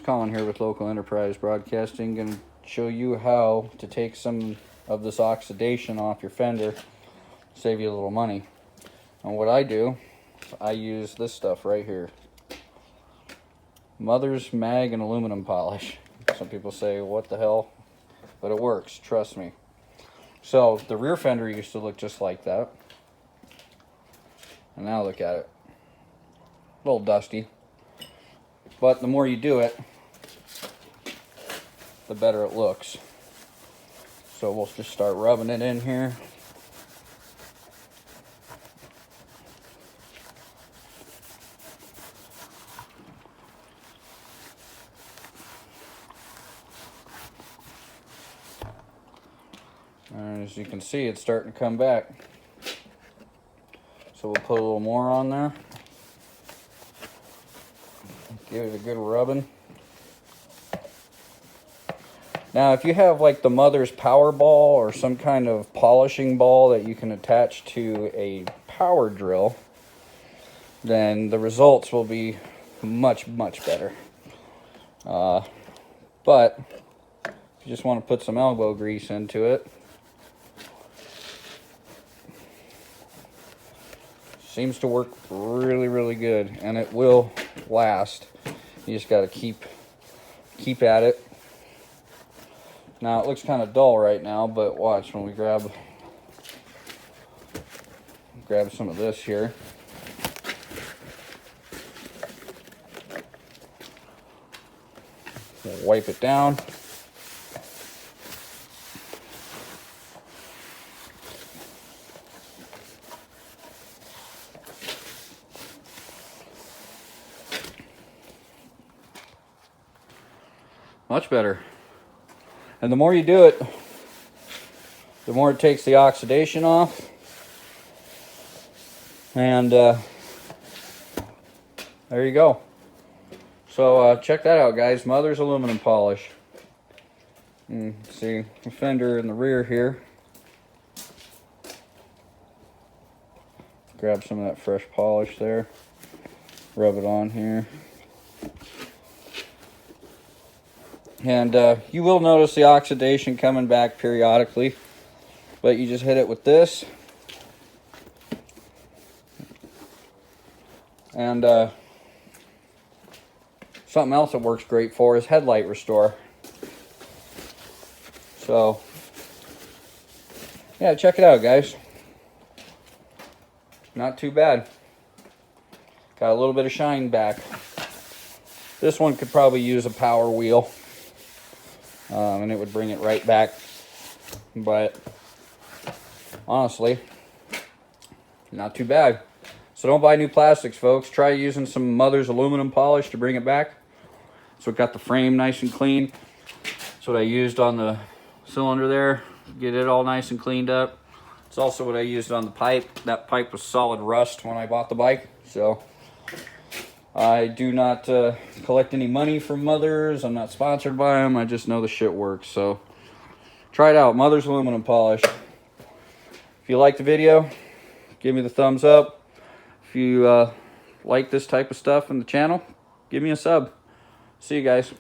Colin here with Local Enterprise Broadcasting. Going to show you how to take some of this oxidation off your fender, save you a little money. And what I do, I use this stuff right here. Mother's Mag and Aluminum Polish. Some people say, what the hell? But it works, trust me. So, the rear fender used to look just like that. And now look at it. A little dusty. But the more you do it, the better it looks. So we'll just start rubbing it in here. And as you can see, it's starting to come back. So we'll put a little more on there. Give it a good rubbing. Now, if you have like the Mother's Power Ball or some kind of polishing ball that you can attach to a power drill, then the results will be much, much better. But if you just want to put some elbow grease into it, seems to work really, really good, and it will last. You just got to keep at it. Now it looks kind of dull right now, but watch when we grab some of this here. We'll wipe it down. Much better. And the more you do it, the more it takes the oxidation off. And there you go. So check that out, guys. Mother's Aluminum Polish. See the fender in the rear here. Grab some of that fresh polish there. Rub it on here. And you will notice the oxidation coming back periodically, but you just hit it with this. And something else that works great for is Headlight Restore. So, yeah, check it out, guys. Not too bad. Got a little bit of shine back. This one could probably use a power wheel. And it would bring it right back. But honestly, not too bad. So don't buy new plastics, folks. Try using some Mother's Aluminum Polish to bring it back. So it got the frame nice and clean. That's what I used on the cylinder there. Get it all nice and cleaned up. It's also what I used on the pipe. That pipe was solid rust when I bought the bike. So I do not collect any money from Mother's. I'm not sponsored by them. I just know the shit works. So try it out. Mother's Aluminum Polish. If you like the video, give me the thumbs up. If you like this type of stuff in the channel, give me a sub. See you guys.